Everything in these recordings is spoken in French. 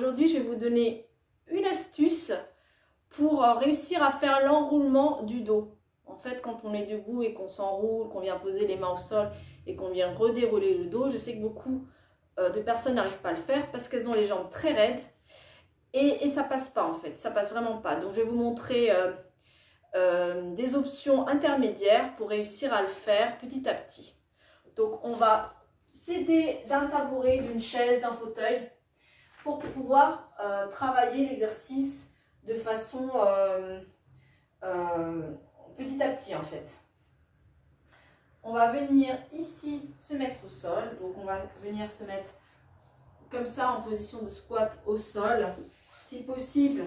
Aujourd'hui, je vais vous donner une astuce pour réussir à faire l'enroulement du dos. En fait, quand on est debout et qu'on s'enroule, qu'on vient poser les mains au sol et qu'on vient redérouler le dos, je sais que beaucoup de personnes n'arrivent pas à le faire parce qu'elles ont les jambes très raides et ça passe pas en fait, ça passe vraiment pas. Donc je vais vous montrer des options intermédiaires pour réussir à le faire petit à petit. Donc on va s'aider d'un tabouret, d'une chaise, d'un fauteuil pour pouvoir travailler l'exercice de façon petit à petit en fait. On va venir ici se mettre au sol, donc on va venir se mettre comme ça en position de squat au sol. Si possible,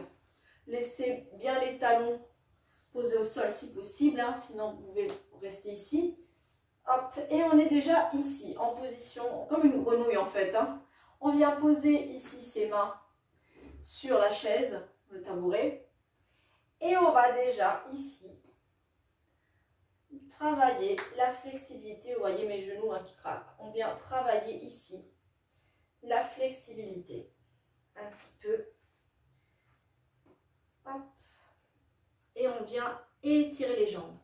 laissez bien les talons posés au sol si possible, hein, sinon vous pouvez rester ici. Hop, et on est déjà ici en position comme une grenouille en fait. Hein. On vient poser ici ses mains sur la chaise, le tabouret, et on va déjà ici travailler la flexibilité. Vous voyez mes genoux hein, qui craquent. On vient travailler ici la flexibilité un petit peu. Hop. Et on vient étirer les jambes.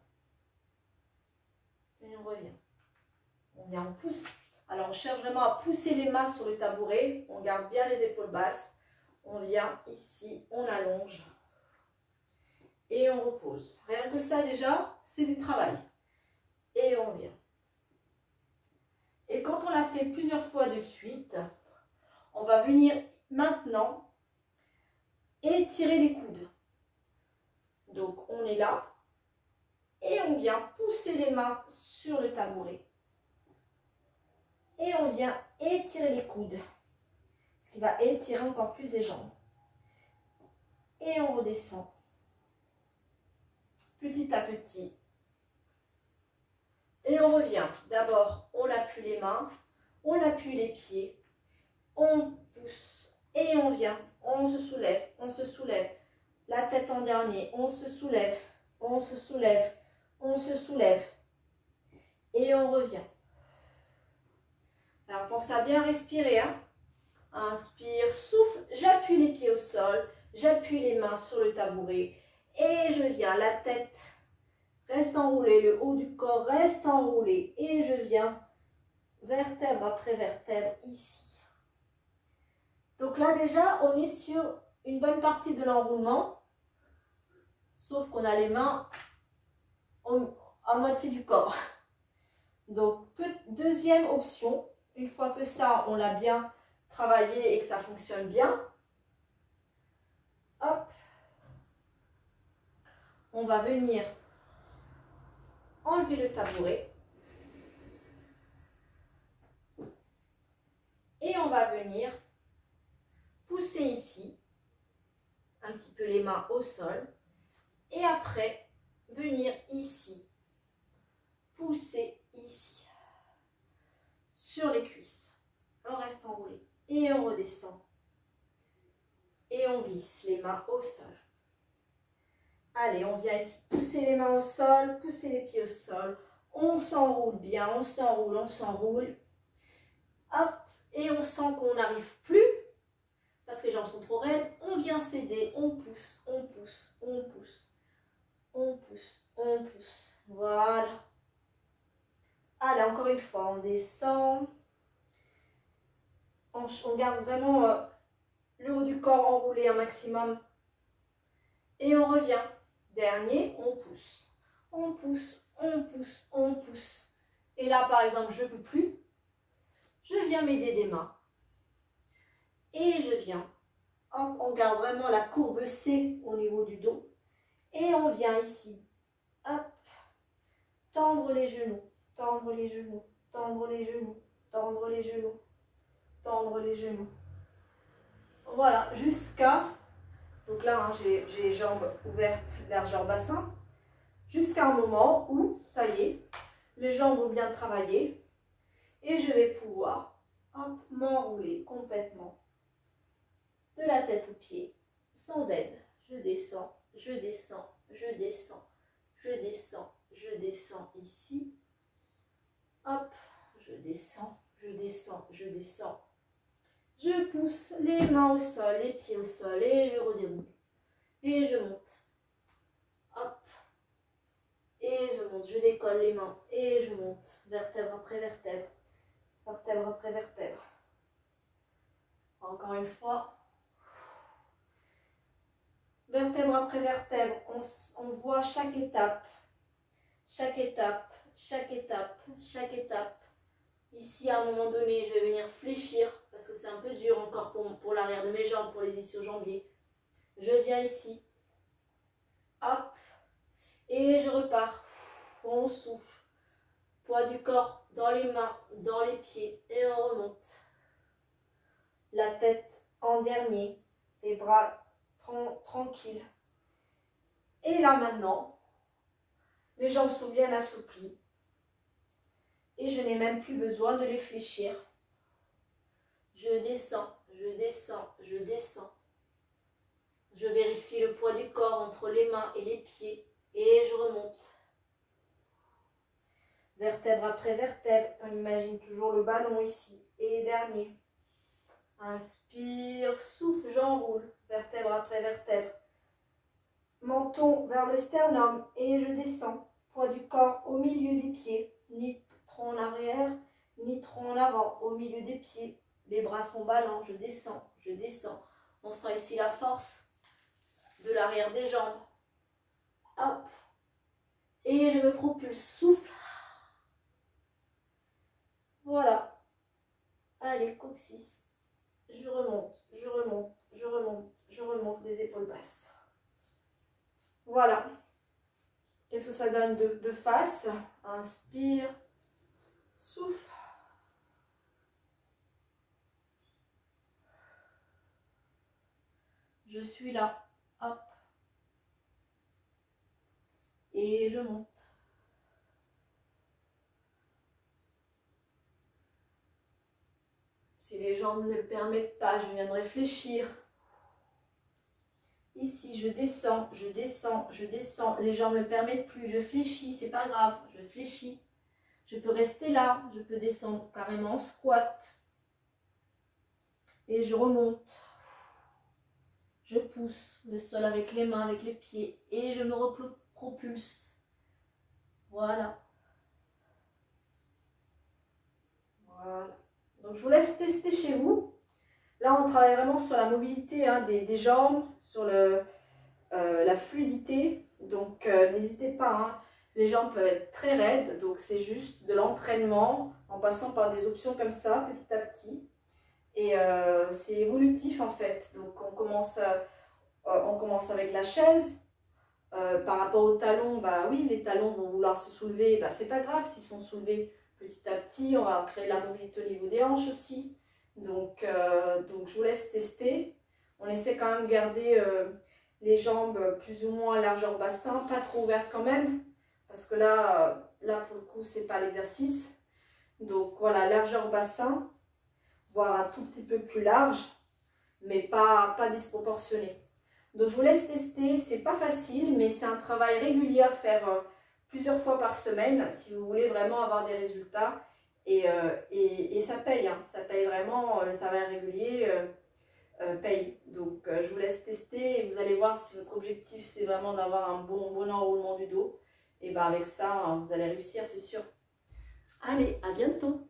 Et on revient. On vient, on pousse. Alors on cherche vraiment à pousser les mains sur le tabouret. On garde bien les épaules basses. On vient ici, on allonge. Et on repose. Rien que ça déjà, c'est du travail. Et on vient. Et quand on l'a fait plusieurs fois de suite, on va venir maintenant étirer les coudes. Donc on est là et on vient pousser les mains sur le tabouret. Et on vient étirer les coudes, ce qui va étirer encore plus les jambes. Et on redescend petit à petit. Et on revient. D'abord, on appuie les mains, on appuie les pieds, on pousse et on vient. On se soulève, on se soulève. La tête en dernier, on se soulève, on se soulève, on se soulève. Et on revient. Alors, pensez à bien respirer. Hein. Inspire, souffle, j'appuie les pieds au sol, j'appuie les mains sur le tabouret. Et je viens, la tête reste enroulée, le haut du corps reste enroulé. Et je viens, vertèbre après vertèbre, ici. Donc là, déjà, on est sur une bonne partie de l'enroulement. Sauf qu'on a les mains à moitié du corps. Donc, deuxième option, une fois que ça, on l'a bien travaillé et que ça fonctionne bien, hop, on va venir enlever le tabouret et on va venir pousser ici, un petit peu les mains au sol, et après, venir ici, pousser ici, sur les cuisses. On reste enroulé et on redescend. Et on glisse les mains au sol. Allez, on vient ici pousser les mains au sol, pousser les pieds au sol. On s'enroule bien, on s'enroule, on s'enroule. Hop, et on sent qu'on n'arrive plus parce que les jambes sont trop raides. On vient s'aider, on pousse, on pousse, on pousse, on pousse, on pousse. Voilà. Allez, encore une fois, on descend. On garde vraiment le haut du corps enroulé un maximum. Et on revient. Dernier, on pousse. On pousse, on pousse, on pousse. Et là, par exemple, je ne peux plus. Je viens m'aider des mains. Et je viens. Hop, on garde vraiment la courbe C au niveau du dos. Et on vient ici. Hop. Tendre les genoux. Tendre les genoux. Tendre les genoux. Tendre les genoux. Tendre les genoux. Voilà, jusqu'à... Donc là, hein, j'ai les jambes ouvertes, largeur bassin. Jusqu'à un moment où, ça y est, les jambes ont bien travaillé. Et je vais pouvoir m'enrouler complètement de la tête aux pieds, sans aide. Je descends, je descends, je descends, je descends, je descends ici. Hop, je descends, je descends, je descends. Je pousse les mains au sol, les pieds au sol et je redéroule. Et je monte. Hop. Et je monte. Je décolle les mains et je monte. Vertèbre après vertèbre. Vertèbre après vertèbre. Encore une fois. Vertèbre après vertèbre. On voit chaque étape. Chaque étape. Chaque étape. Chaque étape. Ici, à un moment donné, je vais venir fléchir parce que c'est un peu dur encore pour l'arrière de mes jambes, pour les ischio-jambiers. Je viens ici. Hop. Et je repars. On souffle. Poids du corps dans les mains, dans les pieds. Et on remonte. La tête en dernier. Les bras tranquilles. Et là maintenant, les jambes sont bien assouplies. Et je n'ai même plus besoin de les fléchir. Je descends, je descends, je descends. Je vérifie le poids du corps entre les mains et les pieds. Et je remonte. Vertèbre après vertèbre. On imagine toujours le ballon ici. Et dernier. Inspire, souffle, j'enroule. Vertèbre après vertèbre. Menton vers le sternum. Et je descends. Poids du corps au milieu des pieds. Ni trop en arrière, ni trop en avant. Au milieu des pieds. Les bras sont ballants. Je descends, je descends. On sent ici la force de l'arrière des jambes. Hop. Et je me propulse. Souffle. Voilà. Allez, coccyx. Je remonte, je remonte, je remonte, je remonte les épaules basses. Voilà. Qu'est-ce que ça donne de face? Inspire. Souffle. Je suis là. Hop. Et je monte. Si les jambes ne le permettent pas, je viens de réfléchir. Ici, je descends, je descends, je descends. Les jambes ne me permettent plus. Je fléchis, c'est pas grave. Je fléchis. Je peux rester là. Je peux descendre carrément en squat. Et je remonte. Je pousse le sol avec les mains, avec les pieds. Et je me propulse. Voilà. Voilà. Donc, je vous laisse tester chez vous. Là, on travaille vraiment sur la mobilité des jambes, sur la fluidité. Donc, n'hésitez pas. Hein. Les jambes peuvent être très raides. Donc, c'est juste de l'entraînement en passant par des options comme ça, petit à petit. Et c'est évolutif, en fait. Donc, on commence avec la chaise. Par rapport aux talons, bah oui, les talons vont vouloir se soulever. Bah, c'est pas grave s'ils sont soulevés petit à petit. On va créer la mobilité au niveau des hanches aussi. Donc je vous laisse tester. On essaie quand même de garder les jambes plus ou moins à largeur bassin, pas trop ouvertes quand même, parce que là pour le coup, c'est pas l'exercice. Donc voilà, largeur bassin, voire un tout petit peu plus large, mais pas disproportionné. Donc je vous laisse tester, c'est pas facile, mais c'est un travail régulier à faire plusieurs fois par semaine, si vous voulez vraiment avoir des résultats. Et ça paye, hein. Ça paye vraiment, le travail régulier paye. Donc je vous laisse tester et vous allez voir si votre objectif c'est vraiment d'avoir un bon enroulement du dos. Et bien avec ça, vous allez réussir, c'est sûr. Allez, à bientôt!